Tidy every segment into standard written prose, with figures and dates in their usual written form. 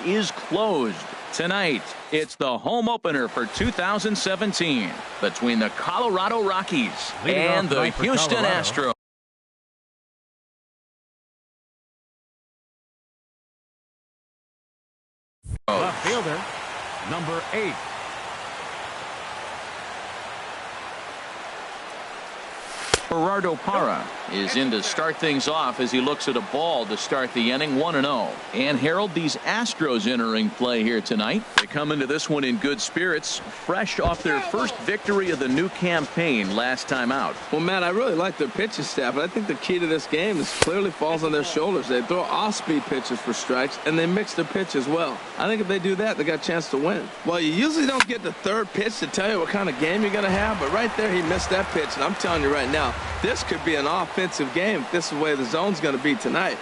is closed. Tonight, it's the home opener for 2017 between the Colorado Rockies and the Houston Astros. Left fielder, number 8. Gerardo Parra is in to start things off as he looks at a ball to start the inning, 1-0. And Harold, these Astros entering play here tonight. They come into this one in good spirits, fresh off their first victory of the new campaign last time out. Well, Matt, I really like their pitching staff, but I think the key to this game is clearly falls on their shoulders. They throw off-speed pitches for strikes, and they mix their pitch as well. I think if they do that, they got a chance to win. Well, you usually don't get the third pitch to tell you what kind of game you're going to have, but right there he missed that pitch, and I'm telling you right now, this could be an offensive game if this is the way the zone's going to be tonight.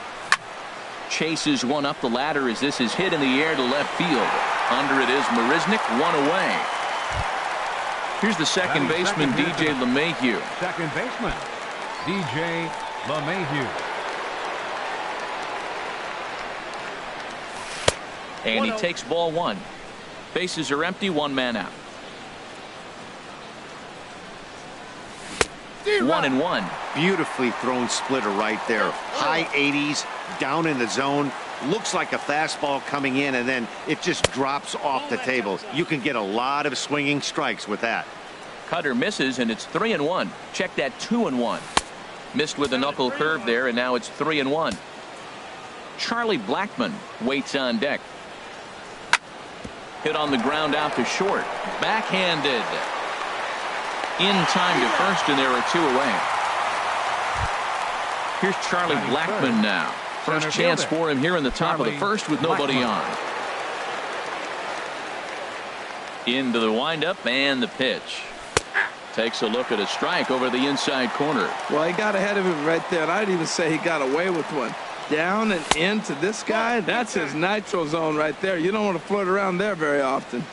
Chases one up the ladder as this is hit in the air to left field. Under it is Marisnick, one away. Here's the second baseman, DJ LeMahieu. Second baseman, DJ LeMahieu. And he takes ball one. Bases are empty, one man out. 1-1. Beautifully thrown splitter right there. High 80s, down in the zone. Looks like a fastball coming in, and then it just drops off the table. You can get a lot of swinging strikes with that. Cutter misses, and it's 3-1. Check that, 2-1. Missed with a knuckle curve there, and now it's 3-1. Charlie Blackmon waits on deck. Hit on the ground out to short. Backhanded. In time to first, and there are two away. Here's Charlie Blackmon now. First chance for him here in the top of the first with nobody on. Into the windup and the pitch. Takes a look at a strike over the inside corner. Well, he got ahead of him right there, and I'd even say he got away with one. Down and into this guy, that's his nitro zone right there. You don't want to flirt around there very often.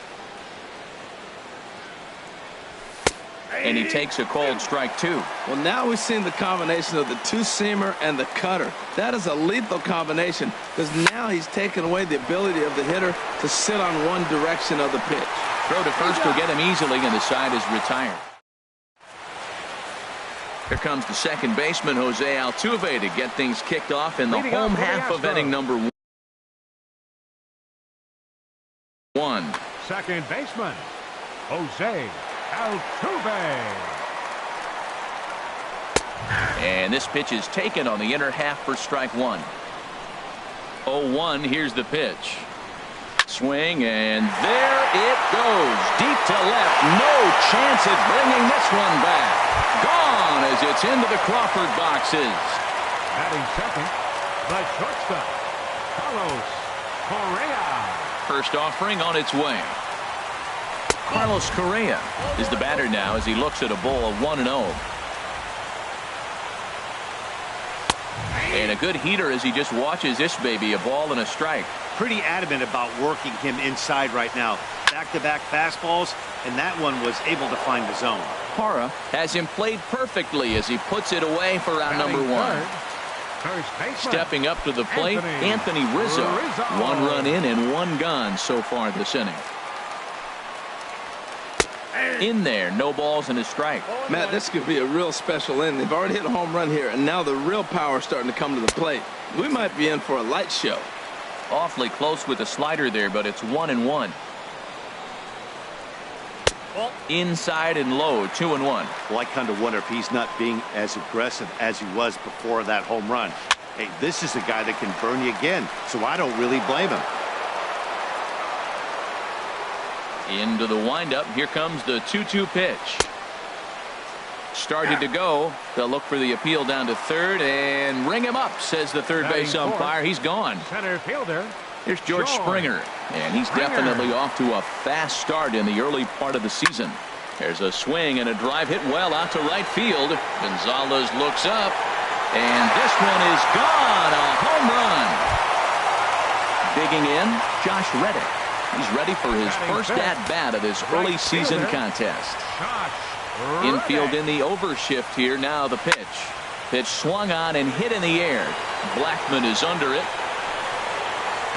And he takes a called strike two. Well, now we've seen the combination of the two-seamer and the cutter. That is a lethal combination because now he's taken away the ability of the hitter to sit on one direction of the pitch. Throw to first will get him easily, and the side is retired. Here comes the second baseman, Jose Altuve, to get things kicked off in the home half of inning number 1. Second baseman, Jose Altuve. And this pitch is taken on the inner half for strike one. 0-1. Here's the pitch. Swing, and there it goes. Deep to left. No chance at bringing this one back. Gone as it's into the Crawford boxes. Batting second, the shortstop, Carlos Correa. First offering on its way. Carlos Correa is the batter now as he looks at a ball of 1-0. And a good heater as he just watches this baby, a ball and a strike. Pretty adamant about working him inside right now. Back-to-back fastballs, and that one was able to find the zone. Parra has him played perfectly as he puts it away for round number 1. Stepping up to the plate, Anthony Rizzo. 1 run in and 1 gone so far this inning. In there, no balls and a strike. Matt, this could be a real special inning. They've already hit a home run here, and now the real power is starting to come to the plate. We might be in for a light show. Awfully close with the slider there, but it's 1-1. Inside and low, 2-1. Well, I kind of wonder if he's not being as aggressive as he was before that home run. Hey, this is a guy that can burn you again, so I don't really blame him. Into the windup. Here comes the 2-2 pitch. Started to go. They'll look for the appeal down to third and ring him up, says the third base umpire. He's gone. Center fielder. Here's George Springer, and he's definitely off to a fast start in the early part of the season. There's a swing and a drive hit well out to right field. Gonzalez looks up, and this one is gone. A home run. Digging in, Josh Reddick. He's ready for his first at-bat of this early season contest. Infield in the overshift here. Now the pitch. Pitch swung on and hit in the air. Blackmon is under it.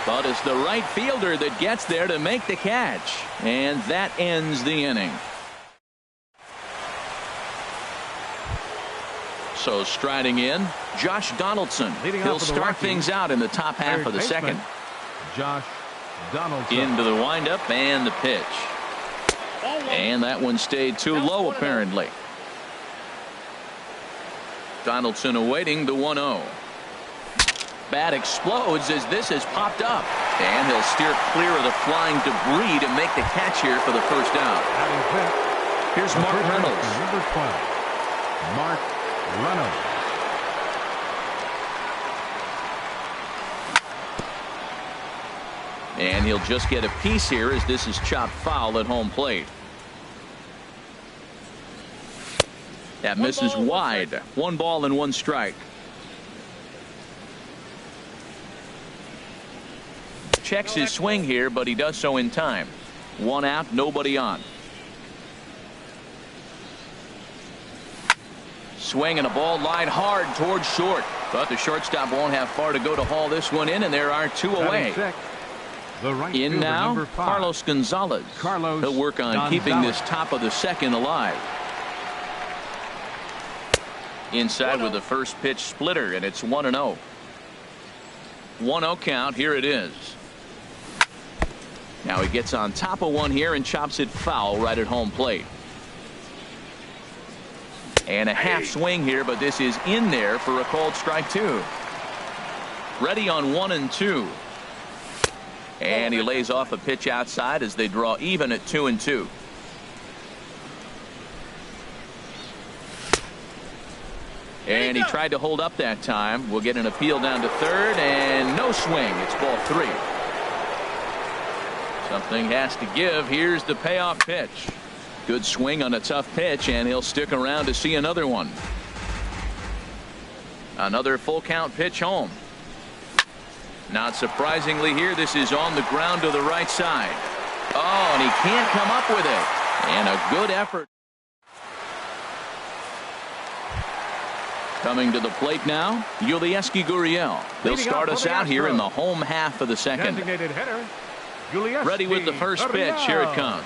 But it's the right fielder that gets there to make the catch. And that ends the inning. So striding in, Josh Donaldson. He'll start things out in the top half of the second. Josh Donaldson. Into the windup and the pitch. And that one stayed too low apparently. Donaldson awaiting the 1-0. Bat explodes as this has popped up. And he'll steer clear of the flying debris to make the catch here for the first out. Here's Mark Reynolds. Number 12, Mark Reynolds. And he'll just get a piece here as this is chopped foul at home plate. That misses wide. 1 ball and 1 strike. Checks his swing here, but he does so in time. 1 out, nobody on. Swing and a ball lined hard towards short. But the shortstop won't have far to go to haul this one in, and there are 2 away. In now, Carlos Gonzalez. He'll work on keeping this top of the second alive. Inside with the first pitch splitter, and it's 1-0. 1-0 count. Here it is. Now he gets on top of one here and chops it foul right at home plate. And a half swing here, but this is in there for a called strike 2. Ready on 1-2. And he lays off a pitch outside as they draw even at 2-2. And he tried to hold up that time. We'll get an appeal down to third, and no swing. It's ball 3. Something has to give. Here's the payoff pitch. Good swing on a tough pitch, and he'll stick around to see another one. Another full count pitch home. Not surprisingly here, this is on the ground to the right side. Oh, and he can't come up with it. And a good effort. Coming to the plate now, Yulieski Gurriel. They'll start us out here in the home half of the second. Ready with the first pitch. Here it comes.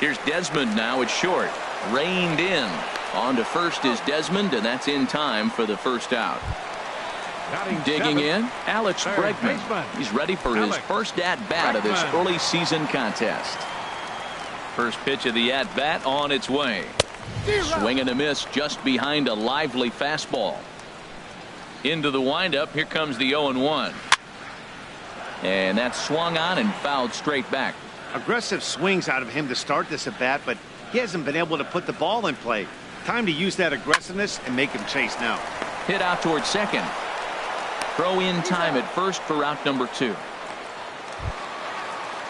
Here's Desmond now at short. Reined in. On to first is Desmond, and that's in time for the first out. Digging in, Alex Bregman. He's ready for his first at-bat of this early season contest. First pitch of the at-bat on its way. Swing and a miss just behind a lively fastball. Into the windup. Here comes the 0-1. And that's swung on and fouled straight back. Aggressive swings out of him to start this at bat, but he hasn't been able to put the ball in play. Time to use that aggressiveness and make him chase now. Hit out towards second. Throw in time at first for out number 2.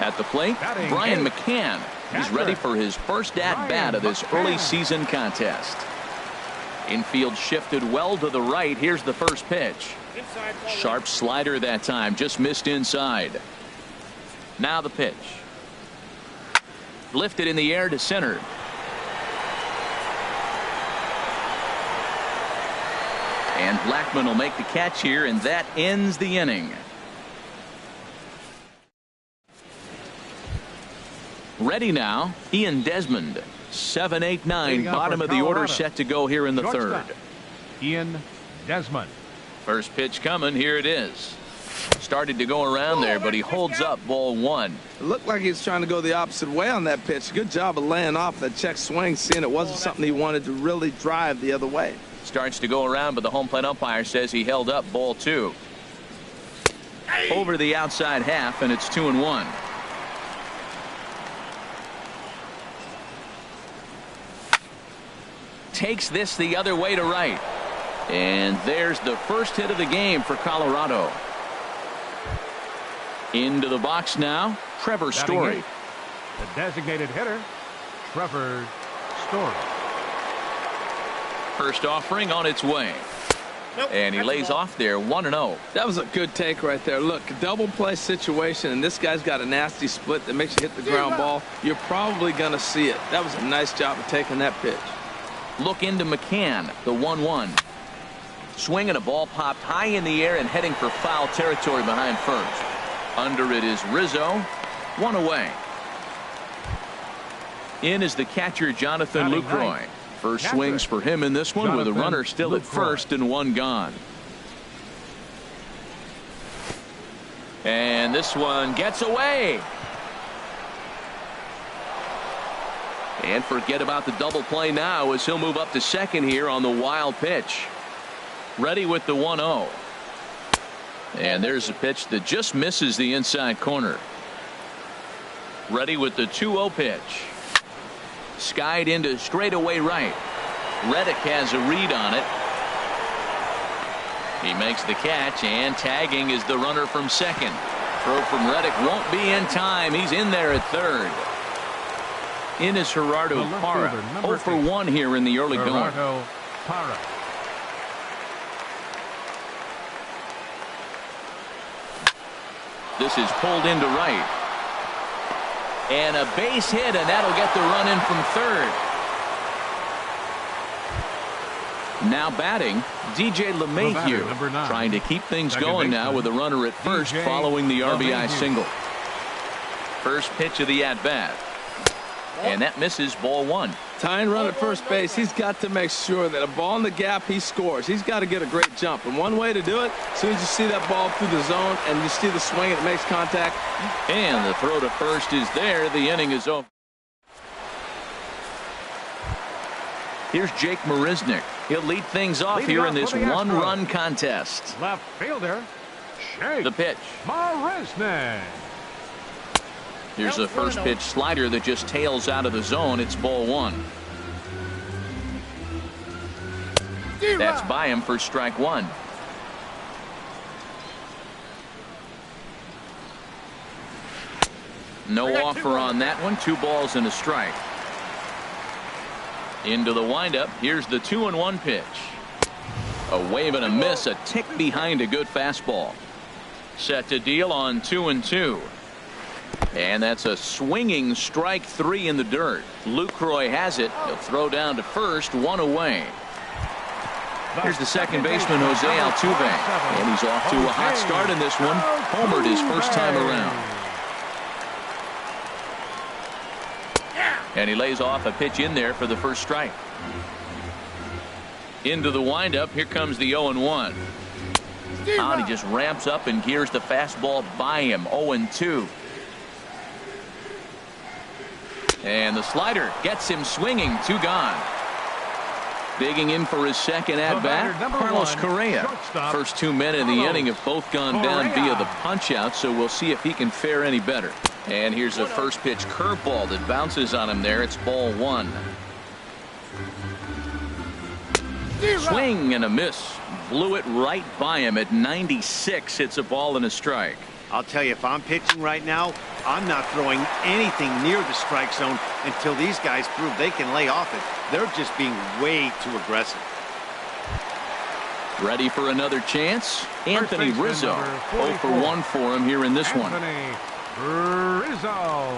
At the plate, Brian McCann. He's ready for his first at-bat of this early season contest. Infield shifted well to the right. Here's the first pitch. Sharp slider that time, just missed inside. Now the pitch. Lifted in the air to center. And Blackman will make the catch here, and that ends the inning. Ready now, Ian Desmond. 7, 8, 9, bottom of the order set to go here in the third. Ian Desmond. First pitch coming. Here it is. Started to go around there, but he holds up ball 1. It looked like he was trying to go the opposite way on that pitch. Good job of laying off that check swing, seeing it wasn't something he wanted to really drive the other way. Starts to go around, but the home plate umpire says he held up ball 2. Over the outside half, and it's 2-1. Takes this the other way to right. And there's the first hit of the game for Colorado. Into the box now, Trevor Story. The designated hitter, Trevor Story. First offering on its way. And he lays off there 1-0. That was a good take right there. Look, double play situation, and this guy's got a nasty split that makes you hit the ground ball. You're probably going to see it. That was a nice job of taking that pitch. Look into McCann, the 1-1. Swing and a ball popped high in the air and heading for foul territory behind first. Under it is Rizzo. One away. In is the catcher, Jonathan Lucroy. First swings for him in this one with a runner still at first and one gone. And this one gets away. And forget about the double play now as he'll move up to second here on the wild pitch. Ready with the 1-0. And there's a pitch that just misses the inside corner. Ready with the 2-0 pitch. Skied into straightaway right. Reddick has a read on it. He makes the catch, and tagging is the runner from second. Throw from Reddick won't be in time. He's in there at third. In is Gerardo Parra. 0 for 1 here in the early going. Parra. This is pulled into right. And a base hit, and that'll get the run in from third. Now batting, DJ LeMahieu, trying to keep things going now with a runner at first following the RBI single. First pitch of the at-bat. And that misses, ball one. Tying run at first base, he's got to make sure that a ball in the gap, he scores. He's got to get a great jump. And one way to do it, as soon as you see that ball through the zone and you see the swing and it makes contact. And the throw to first is there. The inning is over. Here's Jake Marisnick. He'll lead things off here in this one-run contest. Left fielder, Jake The pitch. Marisnick. Here's a first pitch slider that just tails out of the zone. It's ball one. That's by him for strike one. No offer on that one. 2 balls and a strike. Into the windup. Here's the 2-1 pitch. A wave and a miss. A tick behind a good fastball. Set to deal on 2-2. And that's a swinging strike 3 in the dirt. Lucroy has it. He'll throw down to first. 1 away. Here's the second baseman, Jose Altuve. And he's off to a hot start in this one. Homered his first time around. And he lays off a pitch in there for the first strike. Into the windup. Here comes the 0-1. Out, he just ramps up and gears the fastball by him. 0-2. And the slider gets him swinging. 2 gone. Digging in for his second at-bat, Carlos Correa. First 2 men in the inning have both gone down via the punch-out, so we'll see if he can fare any better. And here's a first pitch curveball that bounces on him there. It's ball one. Swing and a miss. Blew it right by him at 96. It's a ball and a strike. I'll tell you, if I'm pitching right now, I'm not throwing anything near the strike zone until these guys prove they can lay off it. They're just being way too aggressive. Ready for another chance? Anthony Rizzo. 0 for 1 for him here in this one. Rizzo.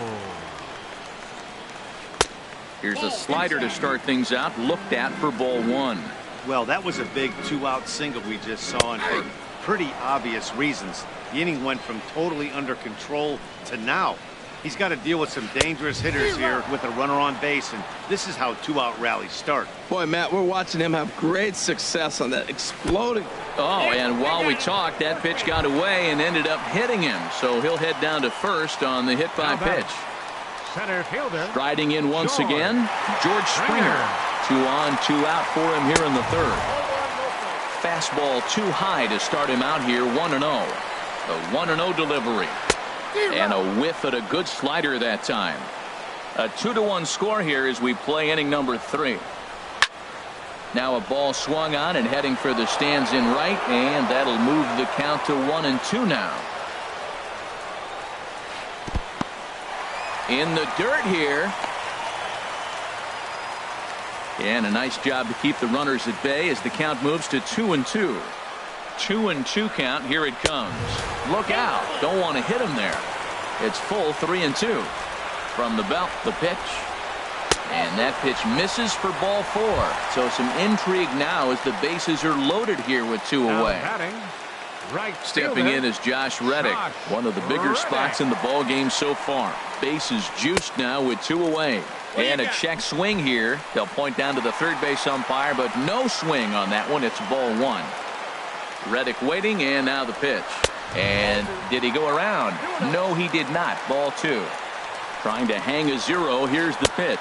Here's a slider to start things out. Looked at for ball one. Well, that was a big 2-out single we just saw, and for pretty obvious reasons. The inning went from totally under control to now. He's got to deal with some dangerous hitters here with a runner on base, and this is how 2-out rallies start. Boy, Matt, we're watching him have great success on that exploding. Oh, and while we talked, that pitch got away and ended up hitting him. So he'll head down to first on the hit by pitch. Center fielder. Striding in once again, George Springer. 2 on, 2 out for him here in the third. Fastball too high to start him out here. 1-0. The 1-0 delivery. And a whiff at a good slider that time. A 2-1 score here as we play inning number 3. Now a ball swung on and heading for the stands in right, and that'll move the count to 1-2 now. In the dirt here. And a nice job to keep the runners at bay as the count moves to 2-2. 2-2 count. Here it comes. Look out. Don't want to hit him there. It's full 3-2. From the belt, the pitch. And that pitch misses for ball 4. So some intrigue now as the bases are loaded here with 2 Now away. batting, right Stepping fielder, in is Josh Reddick, one of the bigger Reddick. spots in the ball game so far. Bases juiced now with 2 away. And a check swing here. They'll point down to the third base umpire, but no swing on that one. It's ball 1. Reddick waiting, and now the pitch. And did he go around? No, he did not. Ball 2. Trying to hang a 0. Here's the pitch.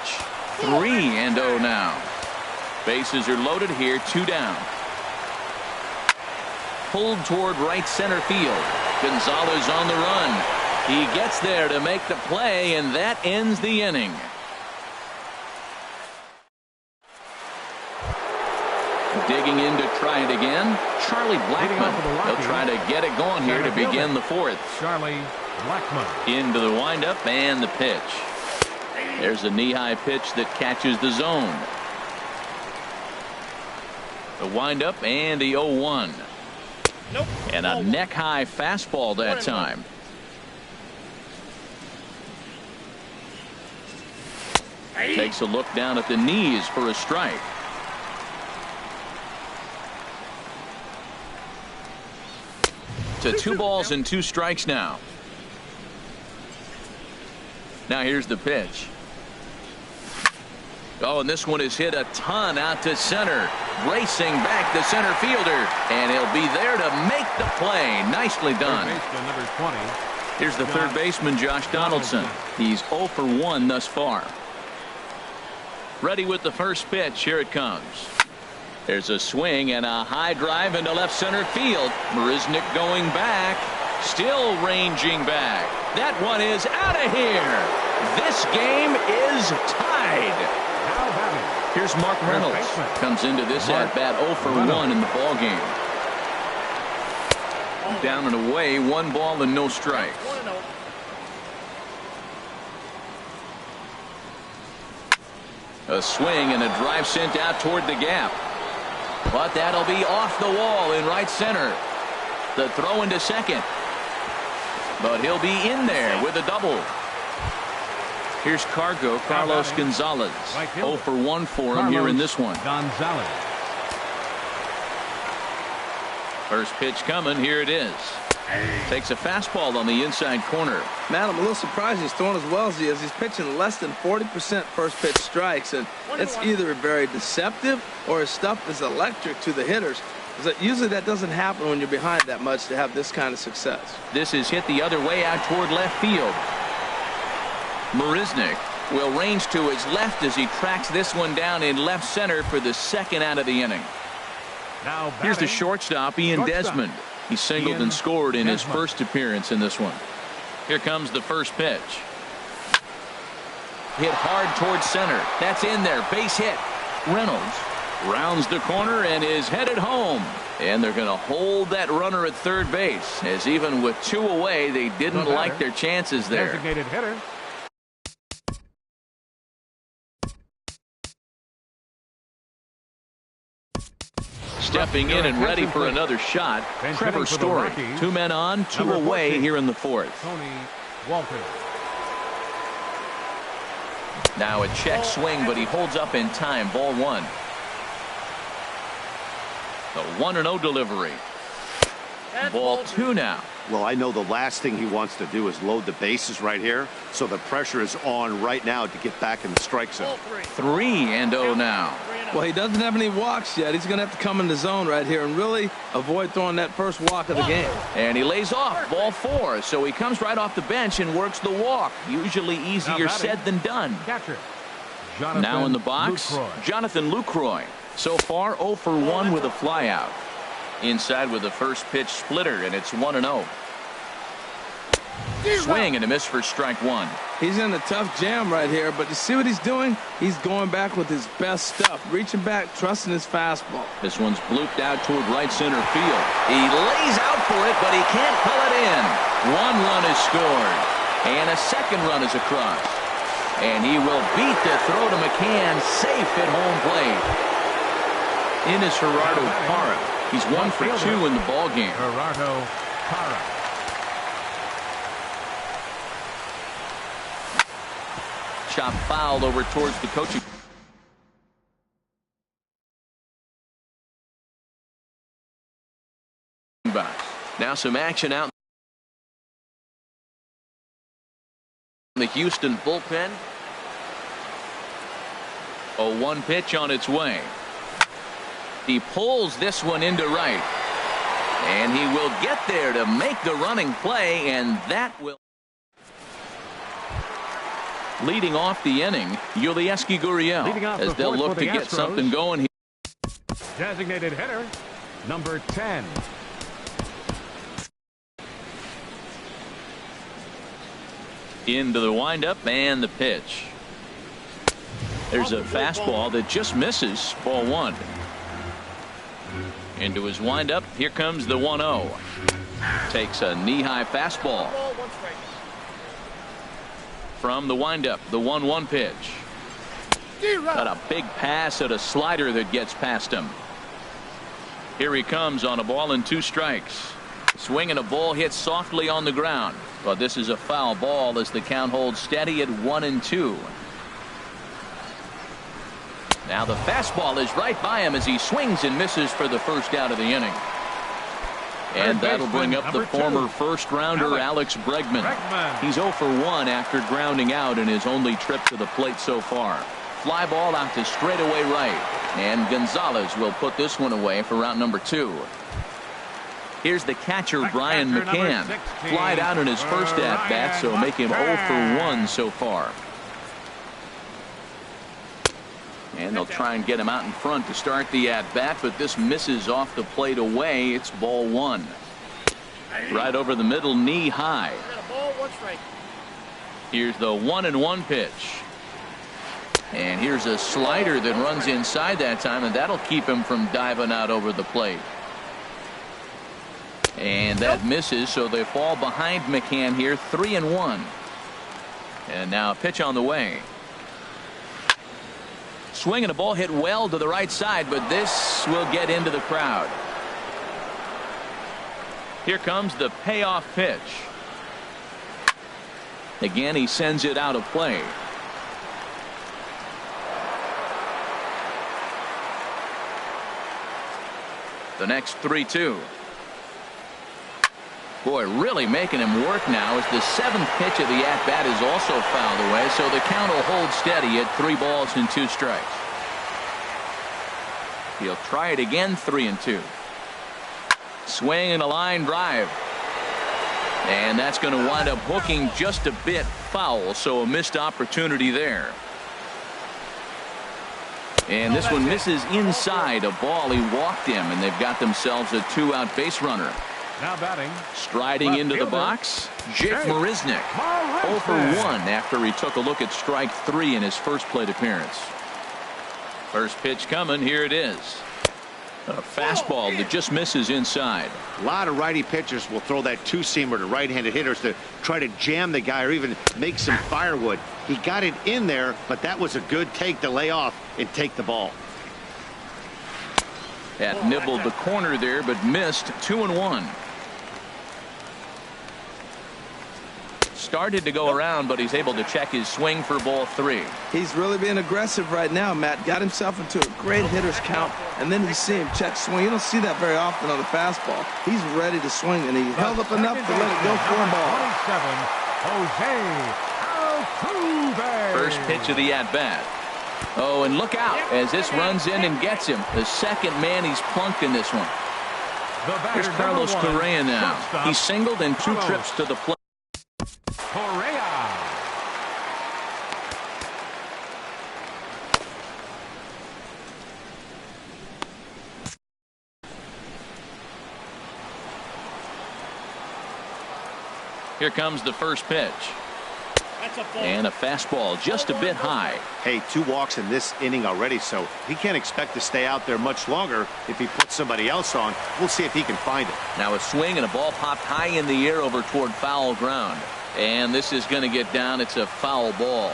3-0 now. Bases are loaded here. 2 down. Pulled toward right center field. Gonzalez on the run. He gets there to make the play, and that ends the inning. Digging in to try it again, Charlie Blackmon. He'll try to get it going here to begin the 4th. Charlie Blackmon. Into the windup and the pitch. There's a knee-high pitch that catches the zone. The windup and the 0-1. Nope. And a neck-high fastball that time. Takes a look down at the knees for a strike. To 2 balls and 2 strikes now. Now here's the pitch. Oh, and this one is hit a ton out to center. Racing back the center fielder. And he'll be there to make the play. Nicely done. Third baseman, number 20. Here's the third baseman, Josh Donaldson. He's 0 for 1 thus far. Ready with the first pitch. Here it comes. There's a swing and a high drive into left center field. Marisnick going back. Still ranging back. That one is out of here. This game is tied. Now batting, Here's Mark Reynolds. Comes into this at bat 0 for 1 in the ball game. Down and away, 1 ball and no strikes. 1-0. A swing and a drive sent out toward the gap. But that'll be off the wall in right center. The throw into second. But he'll be in there with a double. Here's Carlos Gonzalez. 0 for 1 for him here in this one. Gonzalez. First pitch coming. Here it is. Takes a fastball on the inside corner. Man, I'm a little surprised he's throwing as well as he is. He's pitching less than 40% first pitch strikes, and it's either very deceptive or his stuff is electric to the hitters. Usually that doesn't happen when you're behind that much to have this kind of success. This is hit the other way out toward left field. Marisnick will range to his left as he tracks this one down in left center for the second out of the inning. Now Here's the batting, shortstop, Ian Desmond. He singled and scored in his first appearance in this one. Here comes the first pitch. Hit hard towards center. That's in there. Base hit. Reynolds rounds the corner and is headed home. And they're going to hold that runner at third base, as even with 2 away, they didn't like their chances there. designated hitter. Stepping in and ready for another shot, Trevor Story. 2 men on, 2 away here in the 4th. Tony Walker. Now a check swing, but he holds up in time. Ball 1. The 1-0 delivery. Ball 2 now. Well, I know the last thing he wants to do is load the bases right here, so the pressure is on right now to get back in the strike zone. 3-0 now. Well, he doesn't have any walks yet. He's going to have to come in the zone right here and really avoid throwing that first walk of the game. And he lays off. Ball 4. So he comes right off the bench and works the walk. Usually easier said than done. Catcher. Now in the box, Jonathan Lucroy. So far 0 for 1 with a flyout. Inside with the first pitch splitter, and it's 1-0. Swing and a miss for strike 1. He's in a tough jam right here, but you see what he's doing? He's going back with his best stuff, reaching back, trusting his fastball. This one's blooped out toward right center field. He lays out for it, but he can't pull it in. 1 run is scored, and a second run is across. And he will beat the throw to McCann, safe at home plate. In is Gerardo Parra. He's 1 for 2 in the ball game. Gerardo Parra. chop fouled over towards the coaching box. Now some action out in the Houston bullpen. A 1 pitch on its way. He pulls this one into right. And he will get there to make the running play, and that will. Leading off the inning, Yulieski Gurriel, as they'll look to get something going here. Designated hitter, number 10. Into the windup and the pitch. There's a fastball that just misses. Ball 1. Into his windup. Here comes the 1-0. Takes a knee-high fastball. From the windup, the 1-1 pitch. Got a big pass at a slider that gets past him. Here he comes on a ball and 2 strikes. Swing and a ball hit softly on the ground. But this is a foul ball as the count holds steady at 1-2. Now the fastball is right by him as he swings and misses for the first out of the inning. And that'll bring up the former first-rounder Alex Bregman. He's 0 for 1 after grounding out in his only trip to the plate so far. Fly ball out to straightaway right. And Gonzalez will put this one away for round number 2. Here's the catcher, Brian McCann. Flied out in his first at-bat, so make him 0 for 1 so far. And they'll try and get him out in front to start the at-bat, but this misses off the plate away. It's ball 1. Right over the middle, knee high. Here's the 1-1 pitch. And here's a slider that runs inside that time, and that'll keep him from diving out over the plate. And that misses, so they fall behind McCann here, 3-1. And now a pitch on the way. Swing and a ball hit well to the right side, but this will get into the crowd. Here comes the payoff pitch. Again, he sends it out of play. The next 3-2. Boy, really making him work now as the 7th pitch of the at-bat is also fouled away, so the count will hold steady at 3 balls and 2 strikes. He'll try it again, 3-2. Swing and a line drive. And that's going to wind up hooking just a bit foul, so a missed opportunity there. And this one misses inside a ball. He walked him, and they've got themselves a 2-out base runner. Now batting. Striding into the box, Jake Marisnick. 0 for 1 after he took a look at strike 3 in his first plate appearance. First pitch coming. Here it is. A fastball that just misses inside. A lot of righty pitchers will throw that 2-seamer to right-handed hitters to try to jam the guy or even make some firewood. He got it in there, but that was a good take to lay off and take the ball. That nibbled the corner there, but missed. 2-1. Started to go around, but he's able to check his swing for ball 3. He's really being aggressive right now, Matt. Got himself into a great hitter's count, and then you see him check swing. You don't see that very often on the fastball. He's ready to swing, and he held up enough to let it go for a ball. 27, Jose Altuve. First pitch of the at-bat. Oh, and look out as this runs in and gets him. The second man he's plunked in this one. Here's Carlos Correa now. He singled in 2 trips to the plate. Correa. Here comes the first pitch. And a fastball just a bit high. Hey, 2 walks in this inning already, so he can't expect to stay out there much longer if he puts somebody else on. We'll see if he can find it. Now a swing and a ball popped high in the air over toward foul ground. And this is going to get down. It's a foul ball.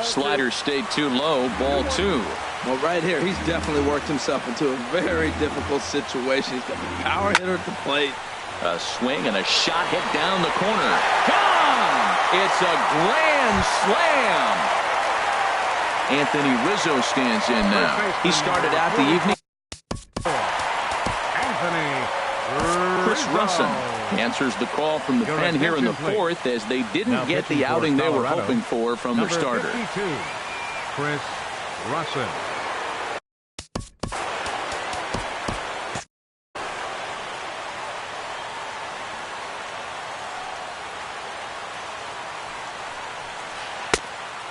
Slider stayed too low. Ball 2. Well, right here, he's definitely worked himself into a very difficult situation. He's got the power hitter at the plate. A swing and a shot hit down the corner. Gone! It's a grand slam. Anthony Rizzo stands in now. He started out the evening. Chris Russin answers the call from the pen here in the fourth as they didn't get the outing they were hoping for from their starter. 52, Chris Russin.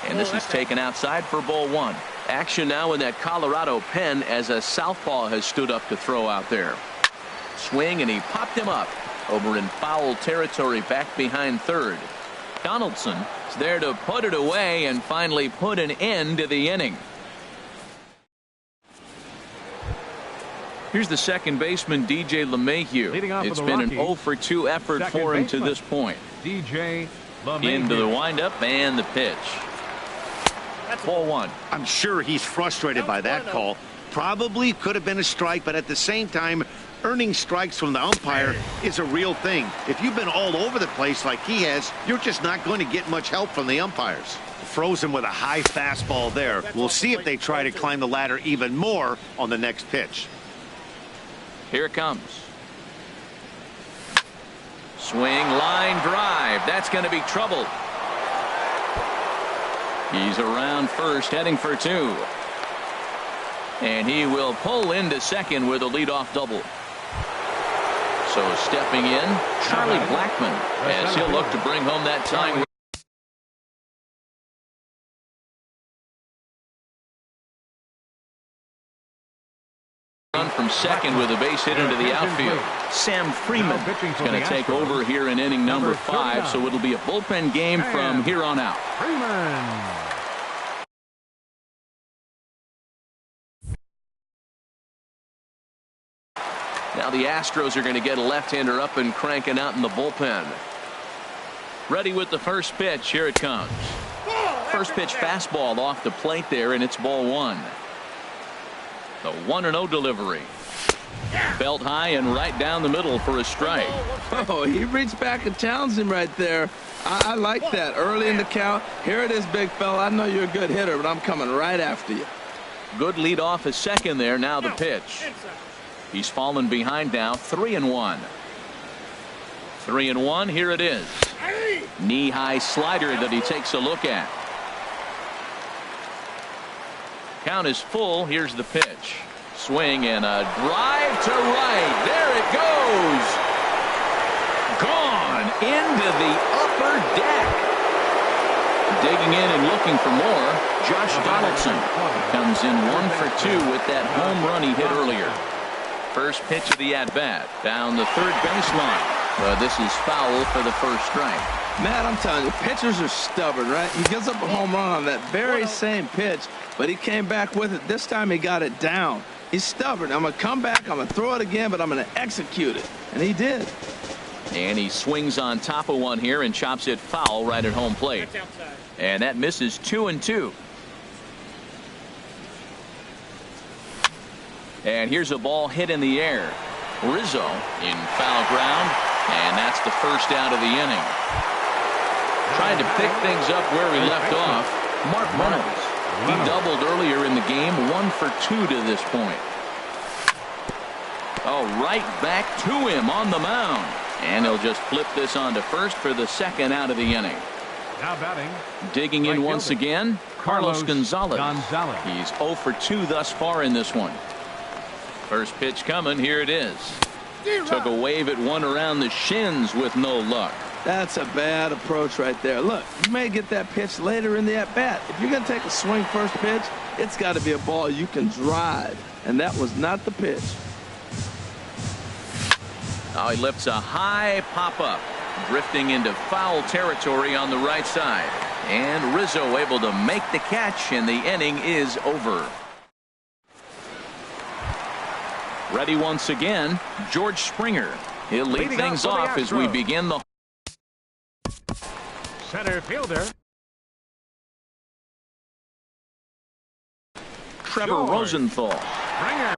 And this is taken outside for ball one. Action now in that Colorado pen as a southpaw has stood up to throw out there. Swing, and he popped him up over in foul territory back behind third. Donaldson is there to put it away and finally put an end to the inning. Here's the second baseman, DJ LeMahieu. It's been an 0 for 2 effort for him to this point. DJ LeMahieu. Into the windup and the pitch. Ball one. I'm sure he's frustrated by that call. Probably could have been a strike, but at the same time, earning strikes from the umpire is a real thing. If you've been all over the place like he has, you're just not going to get much help from the umpires. Frozen with a high fastball there. We'll see if they try to climb the ladder even more on the next pitch. Here it comes. Swing, line drive. That's going to be trouble. He's around first, heading for two. And he will pull into second with a leadoff double. So stepping in, Charlie Blackmon, as he'll look to bring home that tying run from second with a base hit into the outfield. Sam Freeman is going to take over here in inning number 5, so it'll be a bullpen game from here on out. Freeman. Now the Astros are going to get a left-hander up and cranking out in the bullpen. Ready with the first pitch. Here it comes. First pitch fastball off the plate there, and it's ball one. The 1-0 delivery. Belt high and right down the middle for a strike. Oh, he reached back and challenged him right there. I like that. Early in the count. Here it is, big fella. I know you're a good hitter, but I'm coming right after you. Good lead off at second there. Now the pitch. He's fallen behind now. 3-1. 3-1. Here it is. Knee-high slider that he takes a look at. Count is full. Here's the pitch. Swing and a drive to right. There it goes. Gone into the upper deck. Digging in and looking for more. Josh Donaldson comes in 1 for 2 with that home run he hit earlier. First pitch of the at-bat down the third baseline. But this is foul for the first strike. Matt, I'm telling you, pitchers are stubborn, right? He gives up a home run on that very same pitch, but he came back with it. This time he got it down. He's stubborn. I'm going to come back, I'm going to throw it again, but I'm going to execute it. And he did. And he swings on top of one here and chops it foul right at home plate. And that misses 2-2. And here's a ball hit in the air. Rizzo in foul ground, and that's the first out of the inning. Trying to pick things up where we left off, Mark Reynolds. He doubled earlier in the game, 1 for 2 to this point. Oh, right back to him on the mound. And he'll just flip this on to first for the second out of the inning. Now batting. Digging in once again, Carlos Gonzalez. He's 0 for 2 thus far in this one. First pitch coming. Here it is. Took a wave at one around the shins with no luck. That's a bad approach right there. Look, you may get that pitch later in the at-bat. If you're going to take a swing first pitch, it's got to be a ball you can drive. And that was not the pitch. Now he lifts a high pop-up, drifting into foul territory on the right side. And Rizzo able to make the catch, and the inning is over. Ready once again, George Springer. He'll lead things off as we begin the center fielder. Trevor Rosenthal. Springer.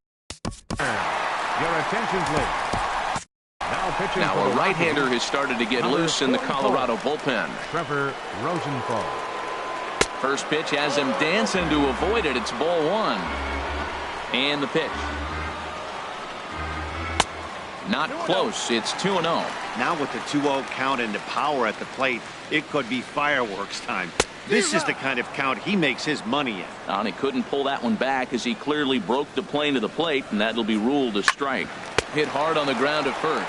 Your attention, please. Now Now a right-hander has started to get loose in the Colorado bullpen. Trevor Rosenthal. First pitch has him dancing to avoid it. It's ball one. And the pitch. Not close. It's 2-0. Now with the 2-0 count and the power at the plate, it could be fireworks time. This is the kind of count he makes his money in. And he couldn't pull that one back as he clearly broke the plane to the plate, and that'll be ruled a strike. Hit hard on the ground at first.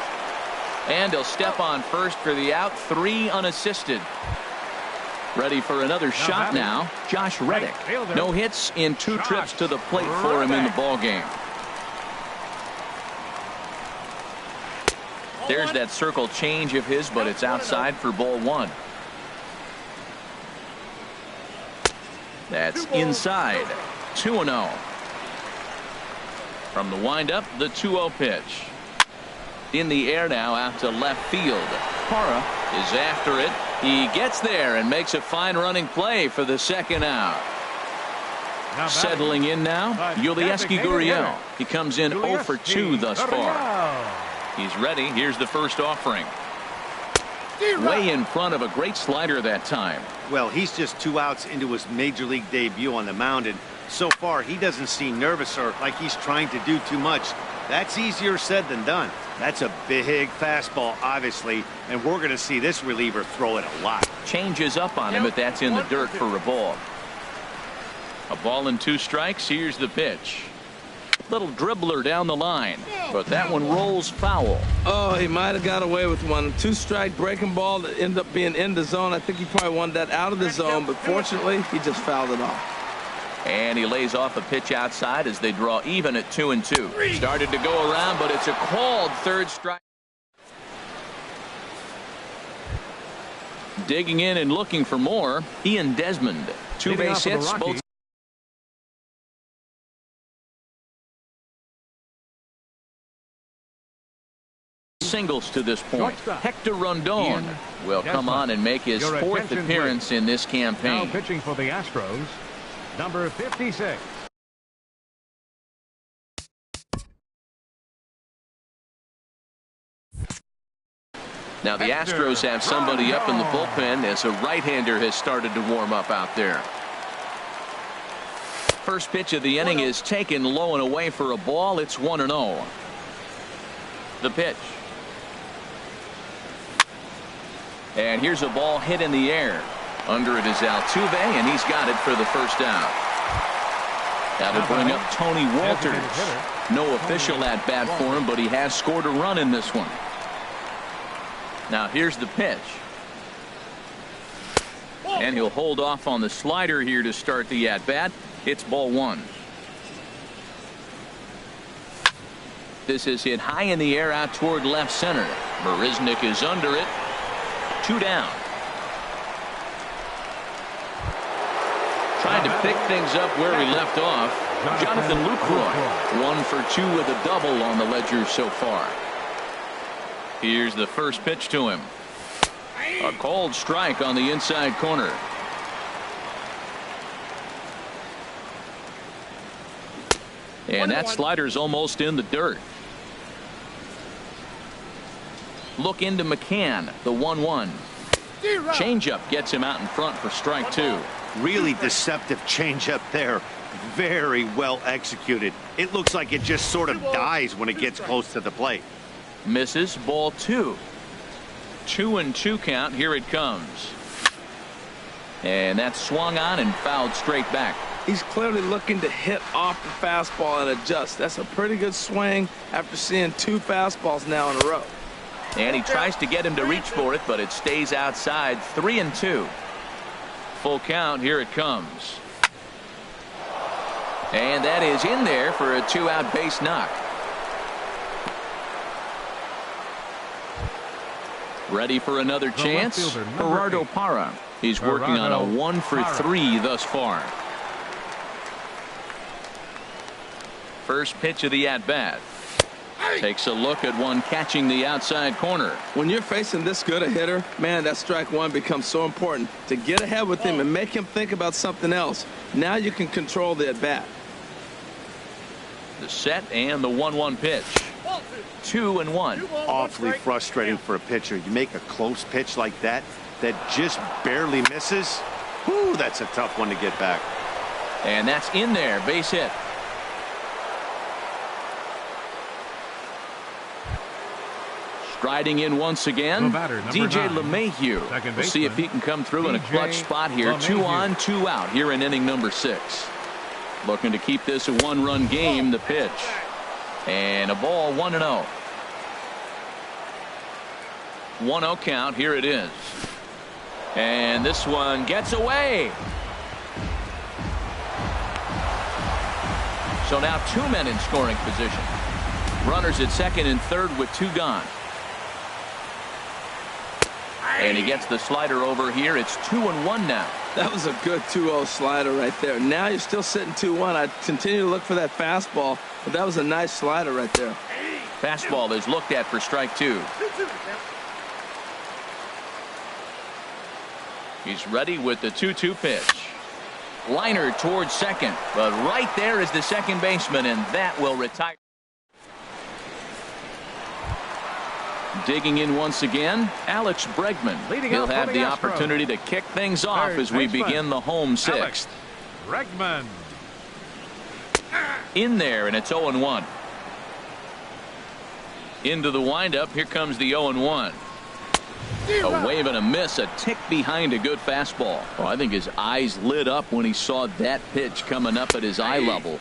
And he'll step on first for the out. 3 unassisted. Ready for another shot now. Josh Reddick. No hits in 2 trips to the plate for him in the ball game. There's that circle change of his, but it's outside for ball one. That's inside. 2-0. From the windup, the 2-0 pitch. In the air now out to left field. Parra is after it. He gets there and makes a fine running play for the second out. Settling in now, Yulieski Gurriel. He comes in 0 for 2 thus far. He's ready. Here's the first offering. Way in front of a great slider that time. Well, he's just 2 outs into his major league debut on the mound, and so far he doesn't seem nervous or like he's trying to do too much. That's easier said than done. That's a big fastball, obviously, and we're going to see this reliever throw it a lot. Changes up on him, but that's in the dirt for a ball. A ball and 2 strikes. Here's the pitch. Little dribbler down the line, but that one rolls foul. Oh, he might have got away with one. 2-strike breaking ball that ended up being in the zone. I think he probably wanted that out of the zone, but fortunately, he just fouled it off. And he lays off a pitch outside as they draw even at 2-2. Started to go around, but it's a called 3rd strike. Digging in and looking for more, Ian Desmond. 2 base hits, both singles to this point. Hector Rondon will come on and make his 4th appearance in this campaign. Now pitching for the Astros, number 56. Now the Astros have somebody up in the bullpen as a right-hander has started to warm up out there. First pitch of the inning is taken low and away for a ball. It's 1-0. The pitch. And here's a ball hit in the air. Under it is Altuve, and he's got it for the first out. That'll bring up Tony Walters. No official at bat for him, but he has scored a run in this one. Now here's the pitch. And he'll hold off on the slider here to start the at bat. It's ball one. This is hit high in the air out toward left center. Marisnick is under it. 2 down. Trying to pick things up where he left off. Jonathan Lucroy 1 for 2 with a double on the ledger so far. Here's the first pitch to him. A called strike on the inside corner. And that slider's almost in the dirt. Look into McCann, the 1-1. Changeup gets him out in front for strike 2. Really deceptive changeup there. Very well executed. It looks like it just sort of dies when it gets close to the plate. Misses, ball 2. 2-2 count. Here it comes. And that's swung on and fouled straight back. He's clearly looking to hit off the fastball and adjust. That's a pretty good swing after seeing 2 fastballs now in a row. And he tries to get him to reach for it, but it stays outside. 3-2. Full count. Here it comes. And that is in there for a 2-out base knock. Ready for another chance? Gerardo Parra. He's working on a 1 for 3 thus far. First pitch of the at-bat. Takes a look at one catching the outside corner. When you're facing this good a hitter, man, that strike one becomes so important to get ahead with him and make him think about something else. Now you can control the at-bat. The set and the 1-1 pitch. 2-1. Awfully frustrating for a pitcher. You make a close pitch like that just barely misses. Whew, that's a tough one to get back. And that's in there. Base hit. Striding in once again, DJ LeMahieu. We'll see if he can come through in a clutch spot here. 2 on, 2 out here in inning number 6. Looking to keep this a one-run game. The pitch. And a ball, 1-0. 1-0 count. Here it is. And this one gets away. So now 2 men in scoring position. Runners at second and third with 2 gone. And he gets the slider over here. It's 2-1 now. That was a good 2-0 slider right there. Now you're still sitting 2-1. I continue to look for that fastball, but that was a nice slider right there. Fastball is looked at for strike 2. He's ready with the 2-2 pitch. Liner towards second, but right there is the second baseman, and that will retire. Digging in once again, Alex Bregman. He'll have the opportunity to kick things off as we begin the home 6th. Bregman. In there, and it's 0-1. Into the windup. Here comes the 0-1. A wave and a miss, a tick behind a good fastball. Oh, I think his eyes lit up when he saw that pitch coming up at his eye level.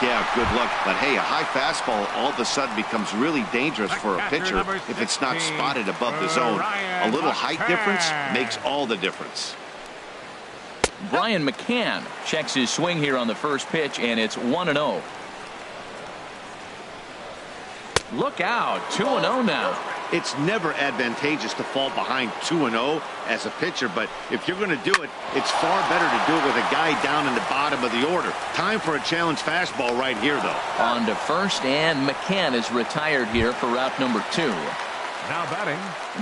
Yeah, good luck. But hey, a high fastball all of a sudden becomes really dangerous for a pitcher if it's not spotted above the zone. A little height difference makes all the difference. Brian McCann checks his swing here on the first pitch, and it's 1-0. Look out, 2-0 now. It's never advantageous to fall behind 2-0 as a pitcher, but if you're going to do it, it's far better to do it with a guy down in the bottom of the order. Time for a challenge fastball right here, though. On to first, and McCann is retired here for route number 2. Now batting.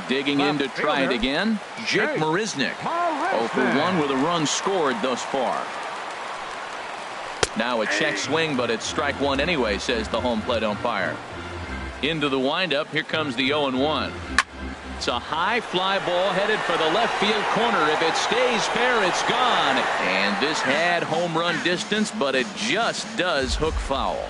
Digging in to try it again, Jake Marisnick. 0 for 1 with a run scored thus far. Now a check swing, but it's strike 1 anyway, says the home plate umpire. Into the windup. Here comes the 0-1. It's a high fly ball headed for the left field corner. If it stays fair, it's gone. And this had home run distance, but it just does hook foul.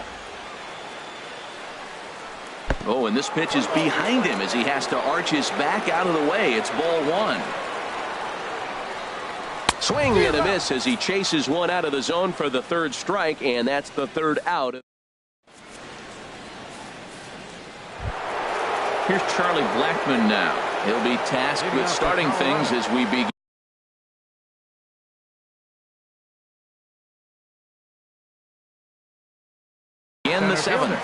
Oh, and this pitch is behind him as he has to arch his back out of the way. It's ball 1. Swing and a miss as he chases one out of the zone for the 3rd strike, and that's the 3rd out. Here's Charlie Blackmon now. He'll be tasked with starting things as we begin. In the 7th,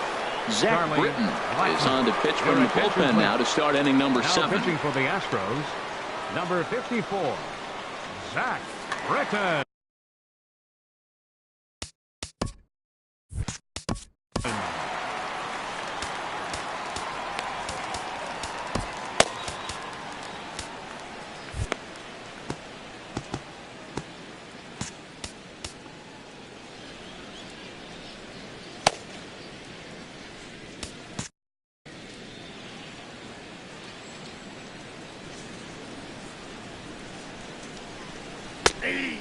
Zach Britton is on to pitch from the bullpen now to start inning number 7. Pitching for the Astros, number 54, Zach Britton.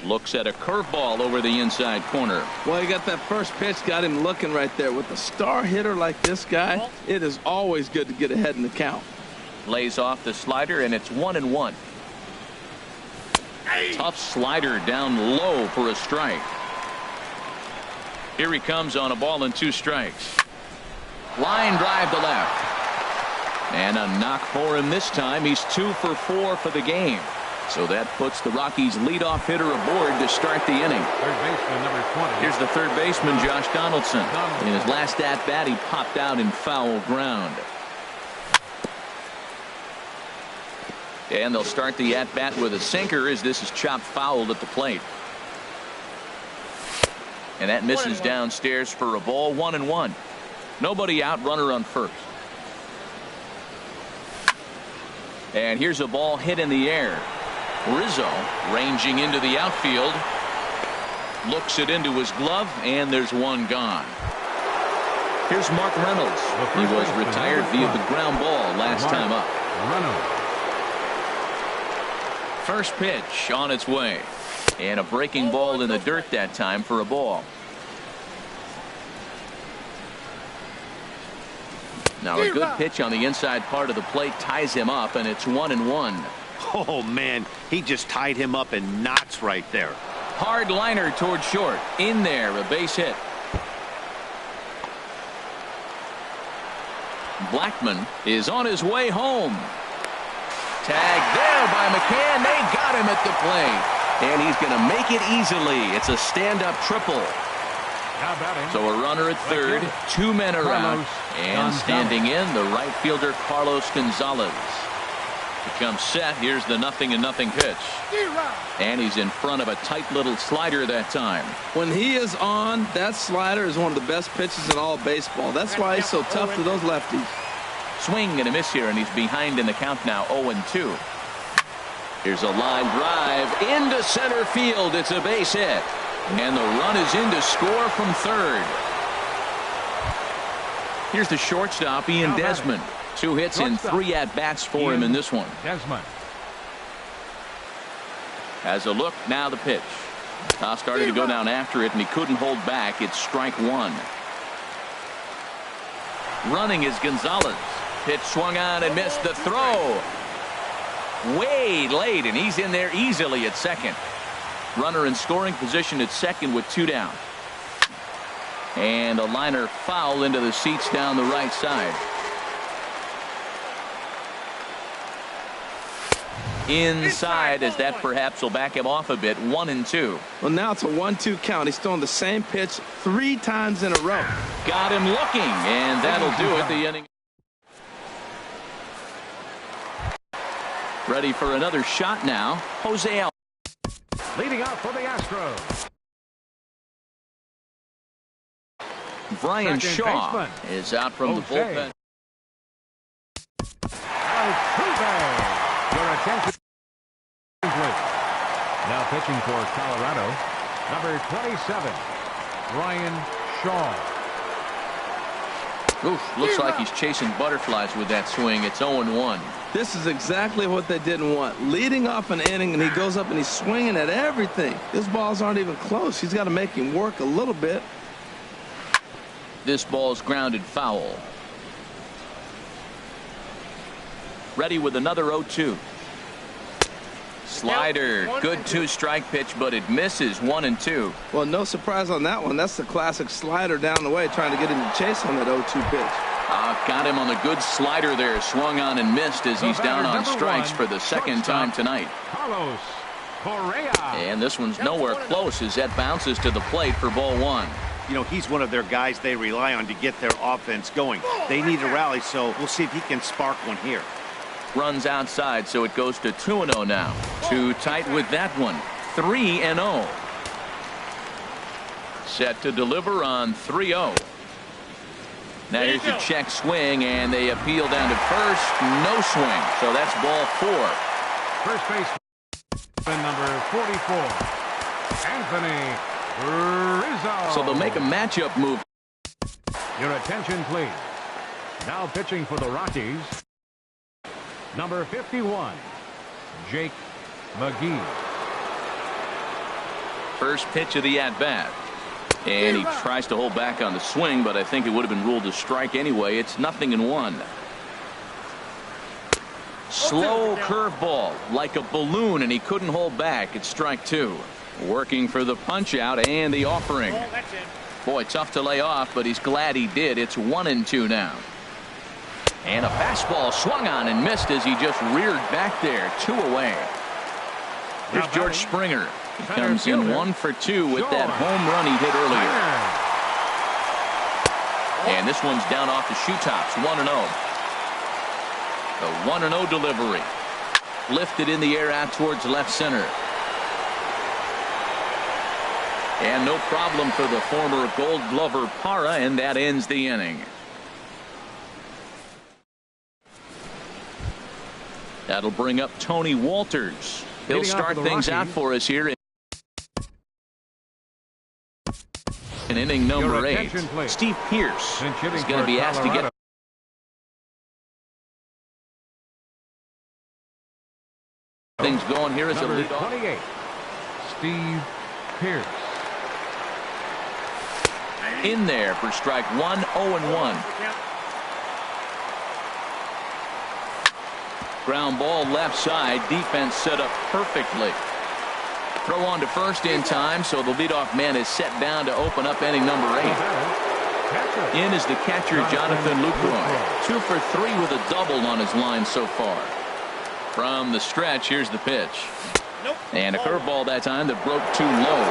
Looks at a curveball over the inside corner. Well, he got that first pitch, got him looking right there. With a star hitter like this guy, it is always good to get ahead in the count. Lays off the slider, and it's 1-1. Tough slider down low for a strike. Here he comes on a ball and 2 strikes. Line drive to left. And a knock for him this time. He's 2 for 4 for the game. So that puts the Rockies' leadoff hitter aboard to start the inning. Third baseman, number 20. Here's the third baseman, Josh Donaldson. In his last at-bat, he popped out in foul ground. And they'll start the at-bat with a sinker as this is chopped fouled at the plate. And that misses downstairs for a ball. 1-1. Nobody out, runner on first. And here's a ball hit in the air. Rizzo ranging into the outfield. Looks it into his glove, and there's one gone. Here's Mark Reynolds. He was retired via the ground ball last time up. First pitch on its way. And a breaking ball in the dirt that time for a ball. Now a good pitch on the inside part of the plate ties him up, and it's 1-1. Oh, man, he just tied him up in knots right there. Hard liner toward short. In there, a base hit. Blackman is on his way home. Tag there by McCann. They got him at the plate. And he's going to make it easily. It's a stand-up triple. So a runner at third. Two men are out. And standing in, the right fielder, Carlos Gonzalez. Becomes set. Here's the 0-0 pitch. And he's in front of a tight little slider that time. When he is on, that slider is one of the best pitches in all of baseball. That's why he's so tough to those lefties. Swing and a miss here, and he's behind in the count now, 0-2. Here's a line drive into center field. It's a base hit. And the run is in to score from third. Here's the shortstop, Ian Desmond. 2 hits and 3 at-bats for him in this one. Desmond Has a look, now the pitch. Started to go down after it, and he couldn't hold back. It's strike one. Running is Gonzalez. Pitch swung on and missed the throw. Way late, and he's in there easily at second. Runner in scoring position at second with 2 down. And a liner foul into the seats down the right side. Inside, as that perhaps will back him off a bit. 1-2. Well, now it's a 1-2 count. He's throwing the same pitch 3 times in a row. Got him looking, and that'll do it. The inning. Ready for another shot now. Jose Altuve. leading off for the Astros. Brian Second Shaw baseman is out from the bullpen. Altuve. Your attention, please. Now pitching for Colorado, number 27, Brian Shaw. Oof, looks like he's chasing butterflies with that swing. It's 0-1. This is exactly what they didn't want. Leading off an inning, and he goes up and he's swinging at everything. His balls aren't even close. He's got to make him work a little bit. This ball's grounded foul. Ready with another 0-2. Slider, good two-strike pitch, but it misses. 1-2. Well, no surprise on that one. That's the classic slider down the way, trying to get him to chase on that 0-2 pitch. Got him on the good slider there. Swung on and missed as he's down on strikes for the second time tonight. Carlos Correa. And this one's nowhere close as that bounces to the plate for ball one. You know, he's one of their guys they rely on to get their offense going. They need a rally, so we'll see if he can spark one here. Runs outside, so it goes to 2-0 now. Too tight with that one. 3-0. Set to deliver on 3-0. Now here's the check swing, and they appeal down to first. No swing, so that's ball four. First baseman number 44, Anthony Rizzo. So they'll make a matchup move. Your attention, please. Now pitching for the Rockies, number 51, Jake McGee. First pitch of the at-bat. And he tries to hold back on the swing, but I think it would have been ruled a strike anyway. It's 0-1. Slow curveball, like a balloon, and he couldn't hold back. It's strike two. Working for the punch out and the offering. Boy, tough to lay off, but he's glad he did. It's 1-2 now. And a fastball swung on and missed as he just reared back there. 2 away. Here's George Springer. He comes in 1 for 2 with that home run he hit earlier. And this one's down off the shoe tops. 1-0. The 1-0 delivery. Lifted in the air out towards left center. And no problem for the former Gold Glover Parra, and that ends the inning. That'll bring up Tony Walters. He'll start things out for us here in inning number 8. attention, please. Steve Pierce Pinch hitting is going to for be asked to Colorado. get things going here as a Number leadoff. 28, Steve Pierce. In there for strike 1, 0-1. Ground ball left side. Defense set up perfectly. Throw on to first in time, so the leadoff man is set down to open up inning number 8. In is the catcher, Jonathan Lucroy. 2 for 3 with a double on his line so far. From the stretch, here's the pitch. And a curveball that time that broke too low.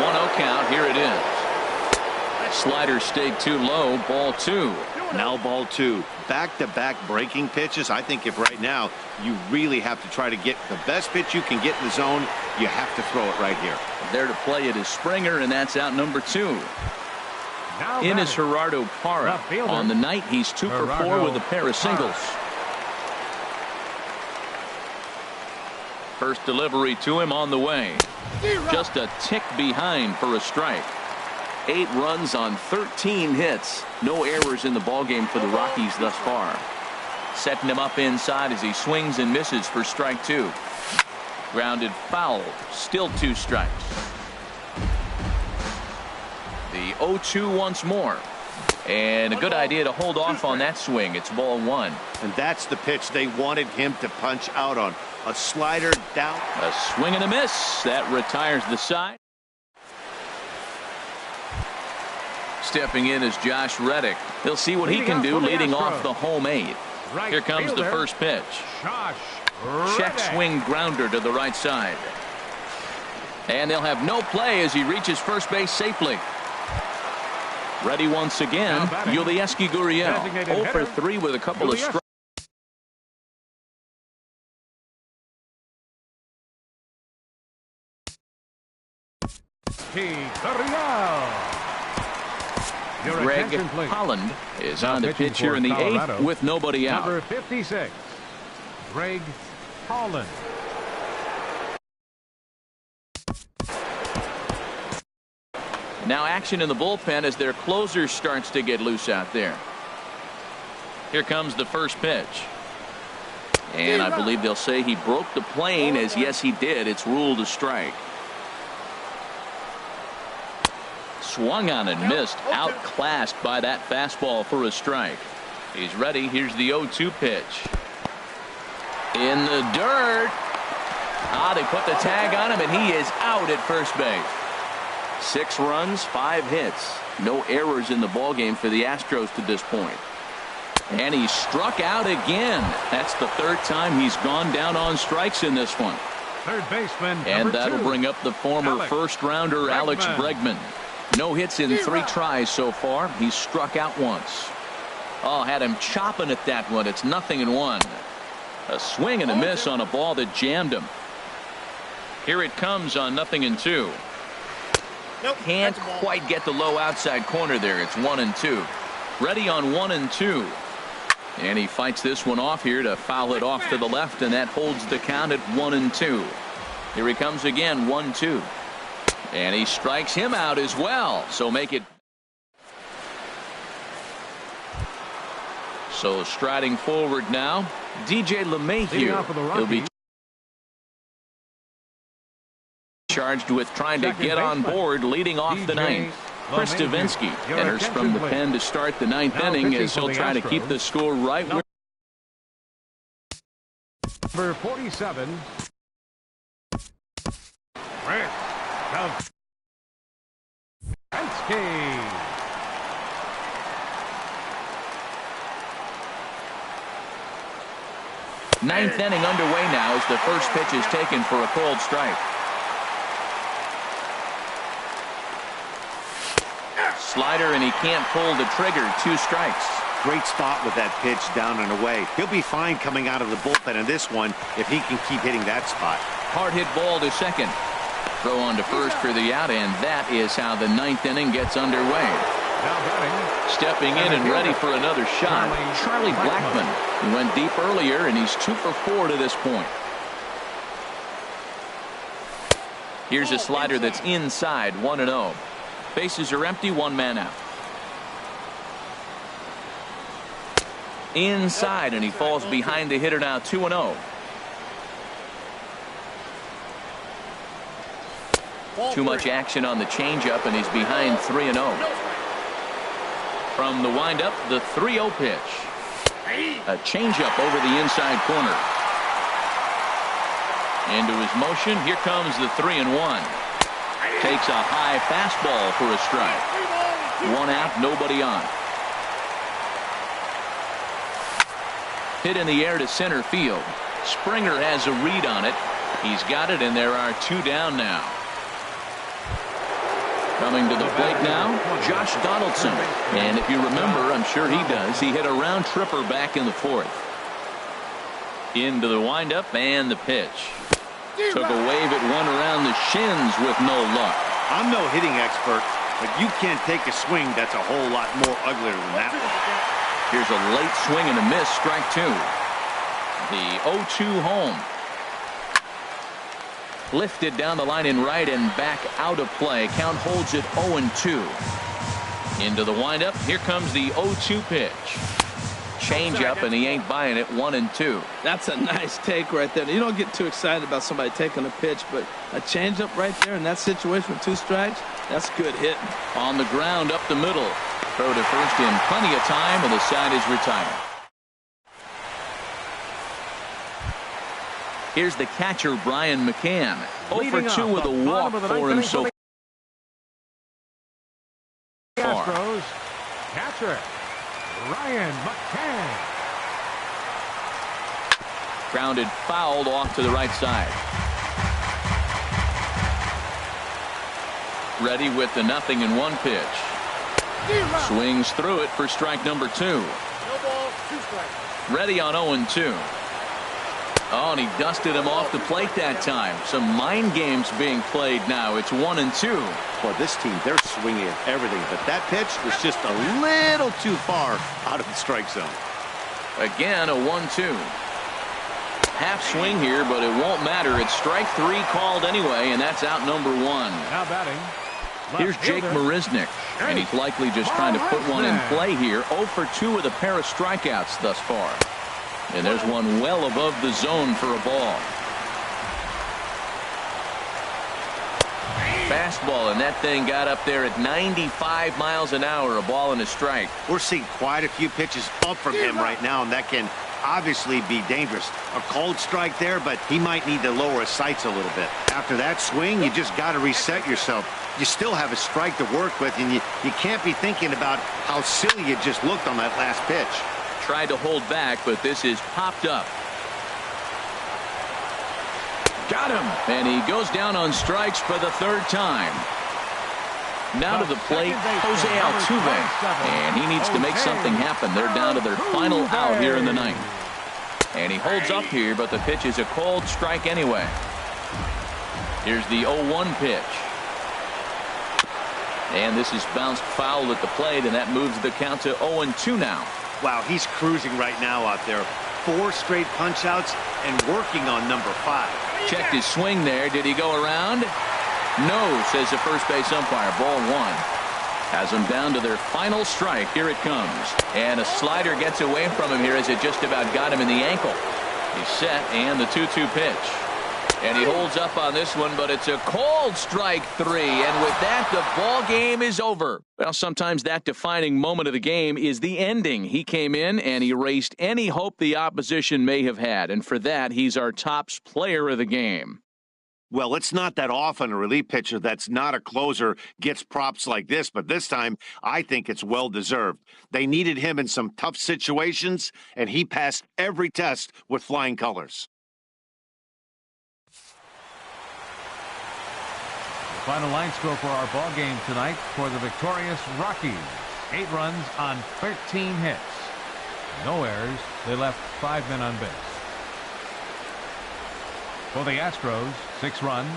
1-0 count. Here it is. Slider stayed too low. Ball 2. Now ball 2. Back-to-back breaking pitches. I think if right now you really have to try to get the best pitch you can get in the zone, you have to throw it right here. There to play it is Springer, and that's out number 2. Now In is batting, Gerardo Parra. left fielder, On the night, he's 2 for 4 Gerardo with a pair of singles. First delivery to him on the way. Just a tick behind for a strike. 8 runs on 13 hits. No errors in the ballgame for the Rockies thus far. Setting him up inside as he swings and misses for strike 2. Grounded foul. Still 2 strikes. The 0-2 once more. And a good idea to hold off on that swing. It's ball 1. And that's the pitch they wanted him to punch out on. A slider down. A swing and a miss. That retires the side. Stepping in is Josh Reddick. He'll see what he can do leading off the home 8. right Here comes the fielder, first pitch. Josh Check Reddick. swing grounder to the right side. And they'll have no play as he reaches first base safely. Ready once again, Now batting, Yulieski Gurriel. designated 0 for hitter, 3 with a couple of Yulieski. strikes. Gurriel. Your Greg attention, please. Holland is Now on the pitching pitch here for in the Colorado, 8th with nobody out. Number 56, Greg Holland. Now action in the bullpen as their closer starts to get loose out there. Here comes the first pitch. And I believe they'll say he broke the plane, as yes he did. It's ruled a strike. Swung on and missed. Outclassed by that fastball for a strike. He's ready. Here's the 0-2 pitch. In the dirt. They put the tag on him, and he is out at first base. 6 runs, 5 hits. No errors in the ballgame for the Astros to this point. And he struck out again. That's the 3rd time he's gone down on strikes in this one. Third baseman. And number that'll 2, bring up the former Alex first-rounder Alex Bregman. No hits in 3 tries so far. He's struck out once. Had him chopping at that one. It's 0-1. A swing and a miss on a ball that jammed him. Here it comes on 0-2. Can't quite get the low outside corner there. It's 1-2. Ready on 1-2. And he fights this one off here to foul it off to the left, and that holds the count at 1-2. Here he comes again, 1-2. And he strikes him out as well. So make it. So striding forward now, DJ Leading LeMahieu. off for the He'll be Rockies. charged with trying to Second get on baseman, board, leading off the DJ 9th. Chris LeMahieu. Davinsky Your enters from the attention, pen to please. start the 9th Now inning pitching as for he'll the try to keep Astros. the score right where. Number 47, Rick Davinsky. Ninth inning underway now as the first pitch is taken for a cold strike. Slider, and he can't pull the trigger. 2 strikes. Great spot with that pitch down and away. He'll be fine coming out of the bullpen in this one if he can keep hitting that spot. Hard hit ball to second. Throw on to first for the out, and that is how the 9th inning gets underway. Now batting, Stepping in and ready for another shot, Charlie Blackmon. He went deep earlier, and he's 2 for 4 to this point. Here's a slider that's inside, 1-0. Bases are empty, one man out. Inside, and he falls behind the hitter now, 2-0. Too much action on the changeup, and he's behind 3-0. From the windup, the 3-0 pitch. A changeup over the inside corner. Into his motion, here comes the 3-1. Takes a high fastball for a strike. One out, nobody on. Hit in the air to center field. Springer has a read on it. He's got it, and there are two down now. Coming to the plate now, Josh Donaldson. And if you remember, I'm sure he does, he hit a round tripper back in the fourth. Into the windup and the pitch. Took a wave at one around the shins with no luck. I'm no hitting expert, but you can't take a swing that's a whole lot more uglier than that one. Here's a late swing and a miss, strike two. The 0-2 home. Lifted down the line in right and back out of play. Count holds it 0-2. Into the windup. Here comes the 0-2 pitch. Change up, and he ain't buying it. 1-2. That's a nice take right there. You don't get too excited about somebody taking a pitch, but a changeup right there in that situation with two strikes, that's good hitting. On the ground up the middle. Throw to first in plenty of time, and the side is retired. Here's the catcher, Brian McCann. 0-for-2 with a walk for him so far. Astros catcher Brian McCann. Grounded fouled off to the right side. Ready with the 0-1 pitch. Swings through it for strike number 2. No ball, 2 strikes. Ready on 0-2. Oh, and he dusted him off the plate that time. Some mind games being played now. It's 1-2. Well, this team, they're swinging at everything, but that pitch was just a little too far out of the strike zone. Again, a 1-2. Half swing here, but it won't matter. It's strike 3 called anyway, and that's out number 1. Now batting. Here's Jake Marisnick, and he's likely just trying to put one in play here. 0-for-2 with a pair of strikeouts thus far. And there's one well above the zone for a ball. Fastball, and that thing got up there at 95 miles an hour, a ball and a strike. We're seeing quite a few pitches up from him right now, and that can obviously be dangerous. A cold strike there, but he might need to lower his sights a little bit. After that swing, you just got to reset yourself. You still have a strike to work with, and you can't be thinking about how silly you just looked on that last pitch. Tried to hold back, but this is popped up. Got him, and he goes down on strikes for the 3rd time. Now to the plate, Jose Altuve, and he needs to make something happen. They're down to their final out here in the 9th. And he holds up here, but the pitch is a cold strike anyway. Here's the 0-1 pitch. And this is bounced foul at the plate, and that moves the count to 0-2 now. Wow, he's cruising right now out there. 4 straight punch-outs and working on number 5. Checked his swing there. Did he go around? No, says the first base umpire. Ball 1. Has them down to their final strike. Here it comes. And a slider gets away from him here as it just about got him in the ankle. He's set, and the 2-2 pitch. And he holds up on this one, but it's a cold strike 3. And with that, the ball game is over. Well, sometimes that defining moment of the game is the ending. He came in and erased any hope the opposition may have had. And for that, he's our top player of the game. Well, it's not that often a relief pitcher that's not a closer gets props like this, but this time I think it's well-deserved. They needed him in some tough situations, and he passed every test with flying colors. Final line score for our ball game tonight for the victorious Rockies. 8 runs on 13 hits. No errors. They left 5 men on base. For the Astros, 6 runs,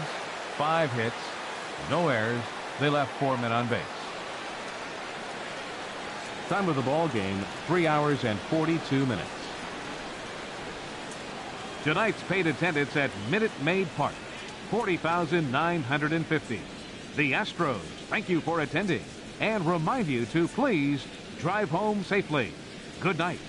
5 hits, no errors. They left 4 men on base. Time of the ball game, 3 hours and 42 minutes. Tonight's paid attendance at Minute Maid Park. 40,950. The Astros thank you for attending and remind you to please drive home safely. Good night.